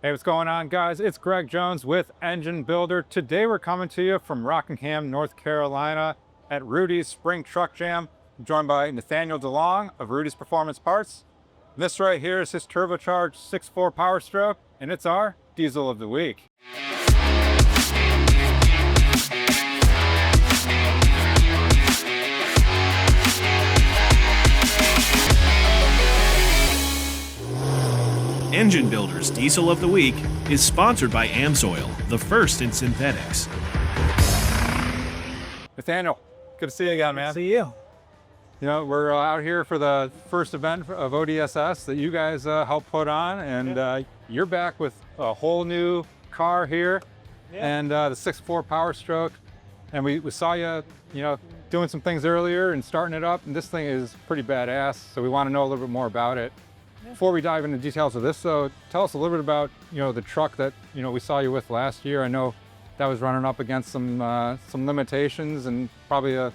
Hey, what's going on, guys? It's Greg Jones with Engine Builder. Today we're coming to you from Rockingham, North Carolina at Rudy's Spring Truck Jam. I'm joined by Nathannial DeLong of Rudy's Performance Parts. This right here is his turbocharged 6.4 Powerstroke, and it's our Diesel of the Week. Engine Builder's Diesel of the Week is sponsored by AMSOIL, the first in synthetics. Nathannial, good to see you again, man. See you. You know, we're out here for the first event of ODSS that you guys helped put on, and you're back with a whole new car here, and the 6.4 Powerstroke. And we saw you, doing some things earlier and starting it up, and this thing is pretty badass, so we want to know a little bit more about it. Before we dive into details of this, though, tell us a little bit about, the truck that, we saw you with last year. I know that was running up against some limitations and probably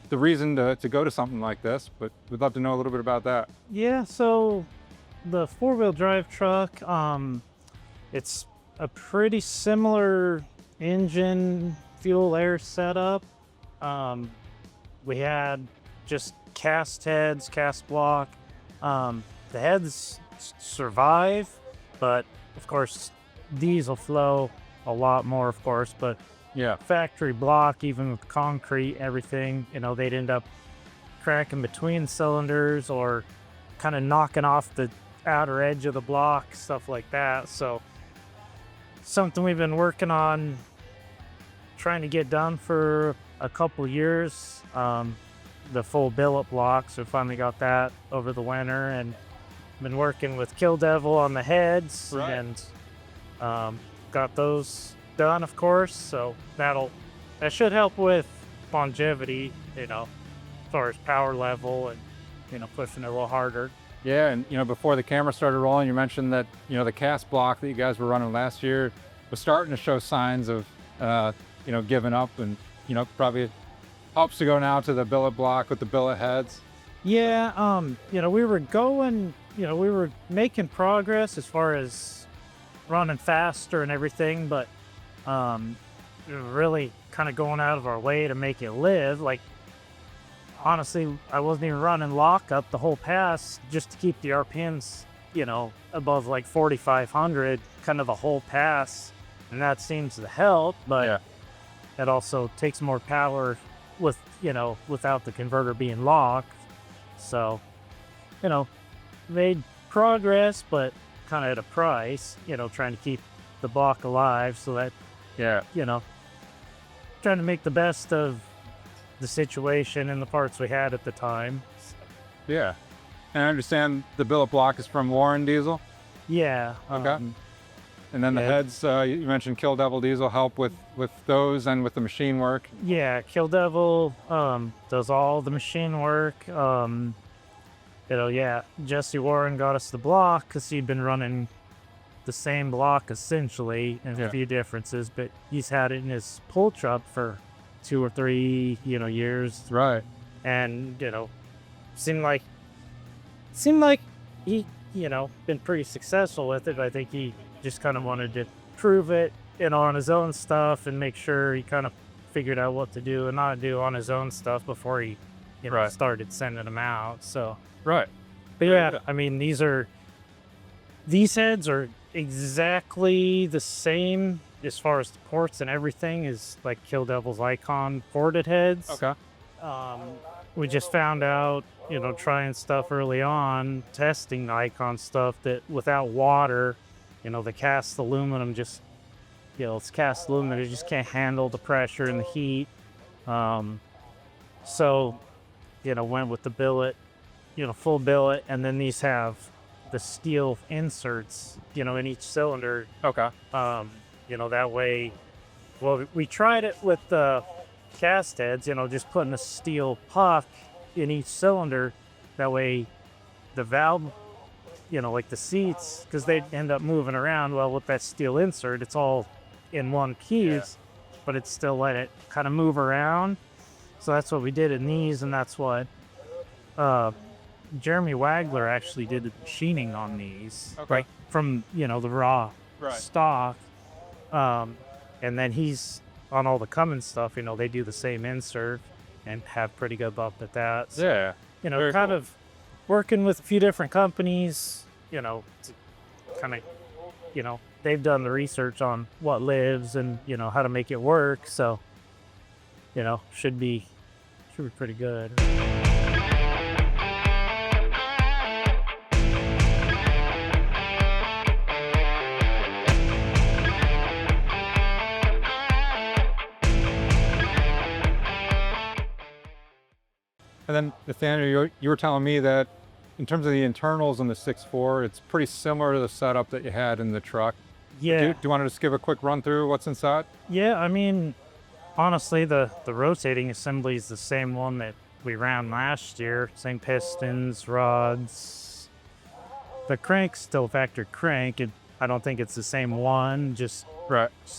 the reason to go to something like this, but we'd love to know a little bit about that. Yeah, so the four-wheel drive truck, it's a pretty similar engine, fuel air setup. We had just cast heads, cast block. The heads survive, but of course diesel flow a lot more, of course, but Yeah. factory block, even with concrete, everything, they'd end up cracking between cylinders or kind of knocking off the outer edge of the block, stuff like that. So something we've been working on trying to get done for a couple years. The full billet block, so finally got that over the winter, and been working with Kill Devil on the heads, Right. and got those done, of course. So that should help with longevity, as far as power level and pushing it a little harder. Yeah, and before the camera started rolling, you mentioned that the cast block that you guys were running last year was starting to show signs of giving up, and probably helps to go now to the billet block with the billet heads. Yeah, we were going, we were making progress as far as running faster and everything, but really kind of going out of our way to make it live. Like, honestly, I wasn't even running lockup the whole pass just to keep the RPMs, above like 4,500, kind of the whole pass, and that seems to help, but it also takes more power with, without the converter being locked. So, made progress, but kind of at a price, trying to keep the block alive, so that, trying to make the best of the situation and the parts we had at the time. Yeah. And I understand the billet block is from Warren Diesel. Yeah. Okay. And then the heads, you mentioned Kill Devil Diesel help with those and with the machine work. Yeah, Kill Devil does all the machine work. Jesse Warren got us the block because he'd been running the same block essentially, and a few differences, but he's had it in his pull truck for 2 or 3 years. Right. And seemed like he been pretty successful with it. I think he just kind of wanted to prove it on his own stuff and make sure he kind of figured out what to do and not do on his own stuff before he started sending them out. So Right. but yeah, I mean, these heads are exactly the same as far as the ports and everything is like Kill Devil's Icon ported heads. Okay. We just found out, trying stuff early on, testing the Icon stuff, that without water, the cast aluminum just, it's cast aluminum, it just can't handle the pressure and the heat. So, went with the billet, full billet, and then these have the steel inserts, in each cylinder. Okay. That way, well, we tried it with the cast heads, just putting a steel puck in each cylinder. That way, the valve, like the seats, because they end up moving around. Well, with that steel insert, it's all in one piece, but it's still let it kind of move around. So that's what we did in these, and that's what Jeremy Wagler actually did the machining on these, right from the raw stock. And then he's on all the Cummins stuff, you know, they do the same insert and have pretty good bump at that. So, Yeah. you know, Very kind cool. of working with a few different companies, you know, to kind of, you know, they've done the research on what lives and, you know, how to make it work. So, you know, should be pretty good. And then Nathaniel, you were telling me that in terms of the internals in the 6.4, it's pretty similar to the setup that you had in the truck. Yeah. Do you want to just give a quick run through what's inside? Yeah, I mean, honestly, the rotating assembly is the same one that we ran last year. Same pistons, rods. The crank's still factory crank. I don't think it's the same one, just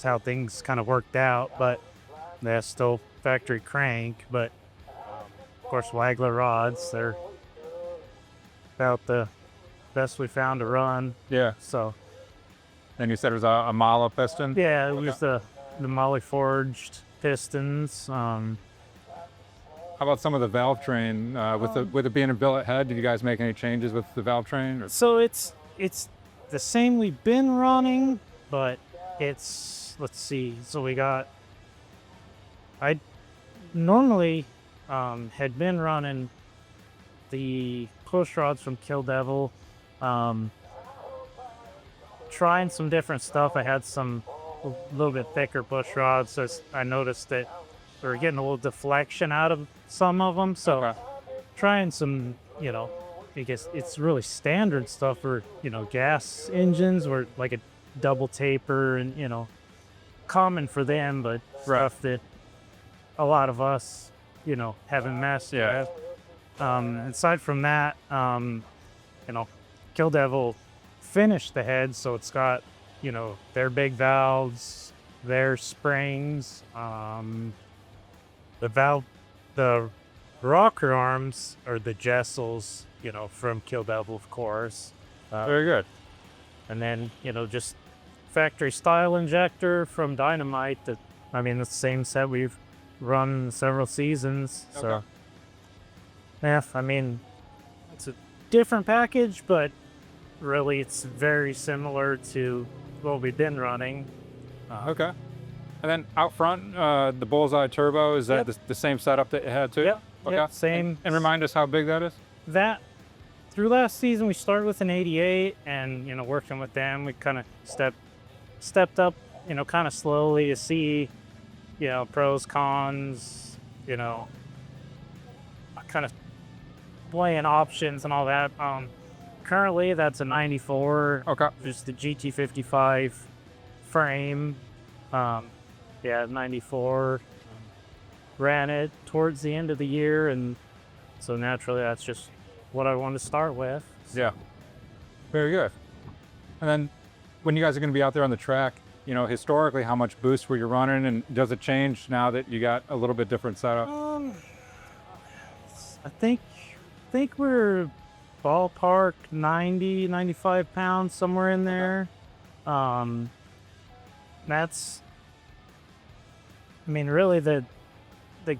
how things kind of worked out. But that's still factory crank. But of course, Wagler rods, they're about the best we found to run. Yeah. So. And you said it was a Mala piston? Yeah, it was the Molly forged pistons. How about some of the valve train? With it being a billet head, did you guys make any changes with the valve train? Or? So it's the same we've been running, but it's, let's see. So I normally had been running the push rods from Kill Devil. Trying some different stuff. I had a little bit thicker push rods, so I noticed that we were getting a little deflection out of some of them. So trying some, you know, I guess it's really standard stuff for, you know, gas engines, where like a double taper and, you know, common for them, but stuff that a lot of us, you know, haven't messed with. Aside from that, you know, Kill Devil finished the head, so it's got, you know, their big valves, their springs, the rocker arms are the Jessels, you know, from Kill Devil, of course. Very good. And then, you know, just factory style injector from Dynamite. That's the same set we've run several seasons. So, yeah, I mean, it's a different package, but really it's very similar to what we've been running. Okay. And then out front, the Bullseye Turbo, is that the same setup that you had too? Yep. Okay. Yep, same. And remind us how big that is? That, through last season, we started with an 88, and, you know, working with them, we kind of stepped up, you know, kind of slowly to see, you know, pros, cons, you know, kind of weighing options and all that. Currently, that's a 94. Okay. Just the GT55 frame. 94. Ran it towards the end of the year, and so naturally, that's just what I wanted to start with. Yeah. Very good. And then when you guys are going to be out there on the track, you know, historically, how much boost were you running, and does it change now that you got a little bit different setup? I think we're ballpark 90, 95 pounds, somewhere in there. That's, I mean, really the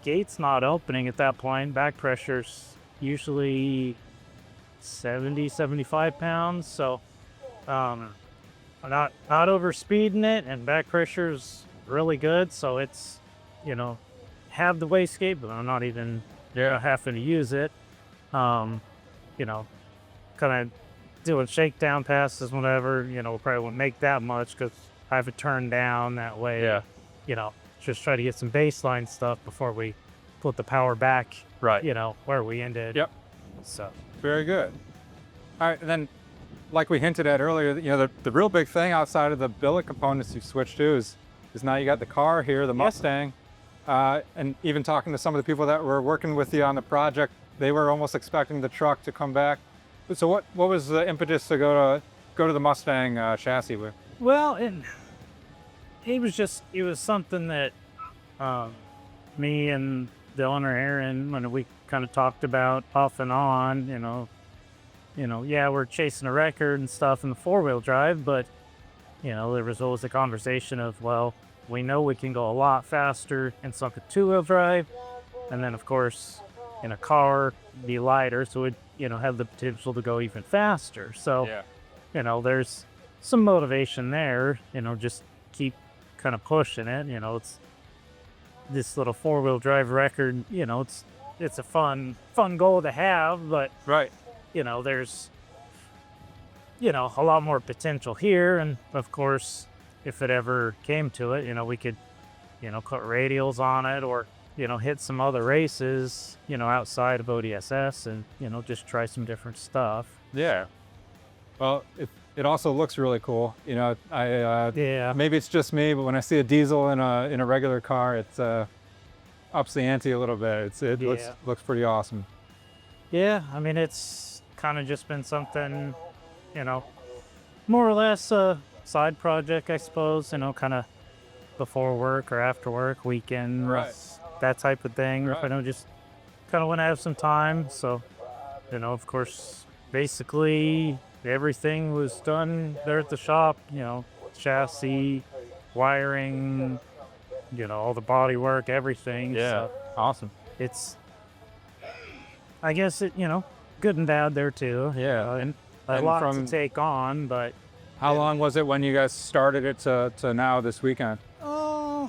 gate's not opening at that point. Back pressure's usually 70, 75 pounds. So, I'm not over speeding it, and back pressure's really good. So it's, you know, have the wastegate, but I'm not even having to use it. You know, kind of doing shakedown passes, whatever, you know, probably won't make that much because I have it turned down that way. Yeah. You know, just try to get some baseline stuff before we put the power back, you know, where we ended. Yep. So. Very good. All right, and then like we hinted at earlier, you know, the real big thing outside of the billet components you switched to is now you got the car here, the Mustang, and even talking to some of the people that were working with you on the project, they were almost expecting the truck to come back. So what was the impetus to go to the Mustang chassis with? Well, it was something that me and the owner Aaron, when we kind of talked about off and on, you know, yeah, we're chasing a record and stuff in the 4-wheel drive, but you know, there was always a conversation of, well, we know we can go a lot faster in something two-wheel drive, and then of course in a car be lighter, so it, you know, have the potential to go even faster. So Yeah. you know, there's some motivation there, you know, just keep kind of pushing it. You know, it's this little four-wheel drive record, you know, it's a fun goal to have, but Right. you know, there's, you know, a lot more potential here. And of course, if it ever came to it, you know, we could, you know, put radials on it, or, you know, hit some other races, you know, outside of ODSS, and, you know, just try some different stuff. Yeah. Well, it also looks really cool. You know, Yeah. maybe it's just me, but when I see a diesel in a regular car, it's ups the ante a little bit. It Yeah. looks pretty awesome. Yeah, I mean, it's kind of just been something, you know, more or less a side project, I suppose, you know, kind of before work or after work, weekend, Right. that type of thing. Right. You know, just kind of want to have some time. So, you know, of course, basically everything was done there at the shop, you know, chassis, wiring, you know, all the body work, everything. Yeah. So Awesome. it's, I guess it, you know, good and bad there too. Yeah. And a and lot from- to take on, but How long was it when you guys started it to now this weekend? oh,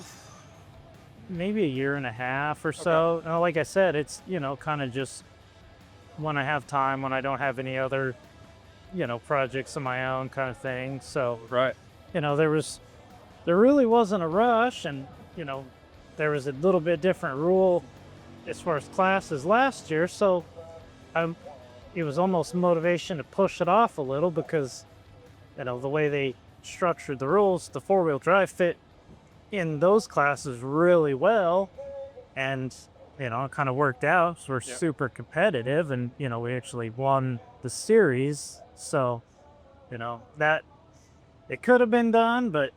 maybe a year and a half or so. You know, like I said, it's, you know, kind of just when I have time, when I don't have any other, you know, projects of my own kind of thing. So, Right. you know, there really wasn't a rush, and, you know, there was a little bit different rule as far as classes last year. So it was almost motivation to push it off a little, because, you know, the way they structured the rules, the four-wheel drive fit in those classes really well, and, you know, it kind of worked out. So we're super competitive, and, you know, we actually won the series. So, you know, that it could have been done, but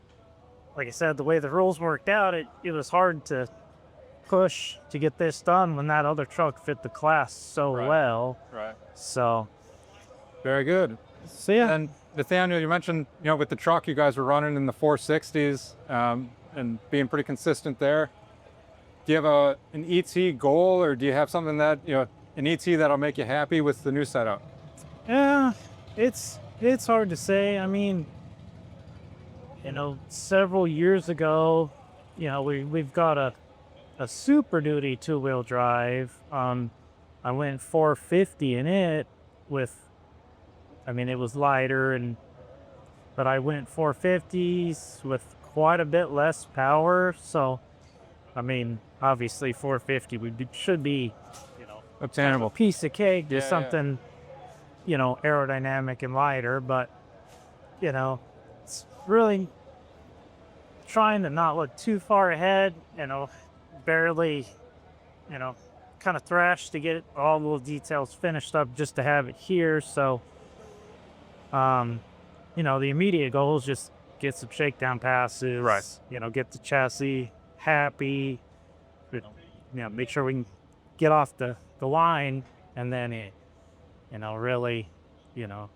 like I said, the way the rules worked out, it was hard to push to get this done when that other truck fit the class so Right. well. Right. So Very good. yeah. And Nathaniel, you mentioned, you know, with the truck you guys were running in the 460s and being pretty consistent there. Do you have an ET goal, or do you have something that, you know, an ET that'll make you happy with the new setup? Yeah, it's hard to say. I mean, you know, several years ago, you know, we've got a Super Duty two-wheel drive. I went 450 in it with, I mean, it was lighter, but I went 450s with quite a bit less power. So, I mean, obviously 450 should be, you know, Obtainable. piece of cake, Yeah, just something, you know, aerodynamic and lighter. But, you know, it's really trying to not look too far ahead, you know, barely, you know, kind of thrash to get all the little details finished up just to have it here. So, you know, the immediate goal is just get some shakedown passes, Right. you know, get the chassis happy, you know, make sure we can get off the line, and then it, you know, really, you know.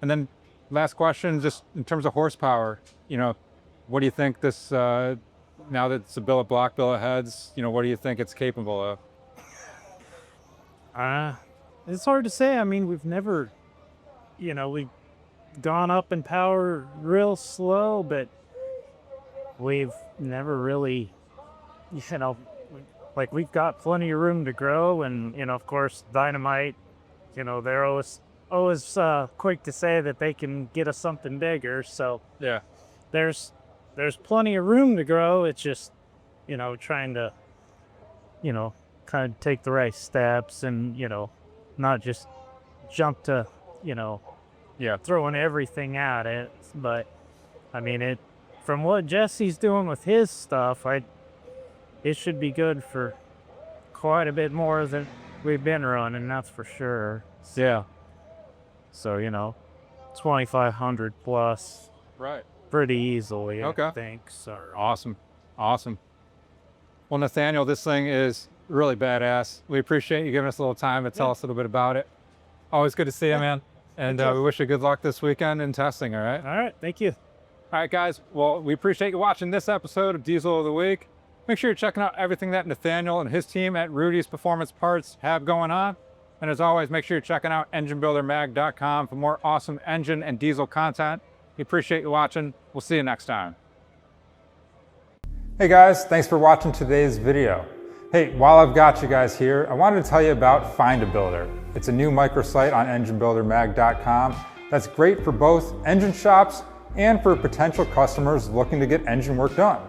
And then last question, just in terms of horsepower, you know, what do you think this, now that it's a billet block, billet heads, you know, what do you think it's capable of? It's hard to say. I mean, we've never, you know, we've gone up in power real slow, but we've never really, you know, like, we've got plenty of room to grow. And, you know, of course, Dynamite, you know, they're always quick to say that they can get us something bigger. So Yeah. there's plenty of room to grow. It's just, you know, trying to, you know, kind of take the right steps, and, you know, not just jump to, you know, Yeah. throwing everything at it. But I mean, from what Jesse's doing with his stuff, it should be good for quite a bit more than we've been running, that's for sure. Yeah. So, you know, 2,500 plus Right. pretty easily, Okay. I think. So Awesome. Awesome. Well, Nathaniel, this thing is really badass. We appreciate you giving us a little time to tell us a little bit about it. Always good to see you, man. And we wish you good luck this weekend in testing, all right? all right, thank you. All right, guys. Well, we appreciate you watching this episode of Diesel of the Week. Make sure you're checking out everything that Nathaniel and his team at Rudy's Performance Parts have going on. And as always, make sure you're checking out EngineBuilderMag.com for more awesome engine and diesel content. We appreciate you watching. We'll see you next time. Hey guys, thanks for watching today's video. Hey, while I've got you guys here, I wanted to tell you about Find a Builder. It's a new microsite on EngineBuilderMag.com that's great for both engine shops and for potential customers looking to get engine work done.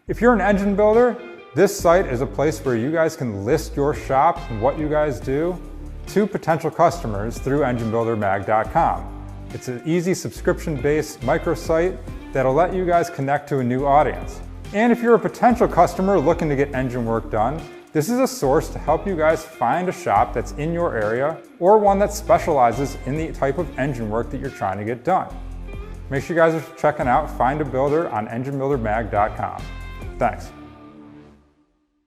If you're an engine builder, this site is a place where you guys can list your shop and what you guys do to potential customers through EngineBuilderMag.com. It's an easy subscription-based microsite that'll let you guys connect to a new audience. And if you're a potential customer looking to get engine work done, this is a source to help you guys find a shop that's in your area or one that specializes in the type of engine work that you're trying to get done. Make sure you guys are checking out Find a Builder on EngineBuilderMag.com. Thanks.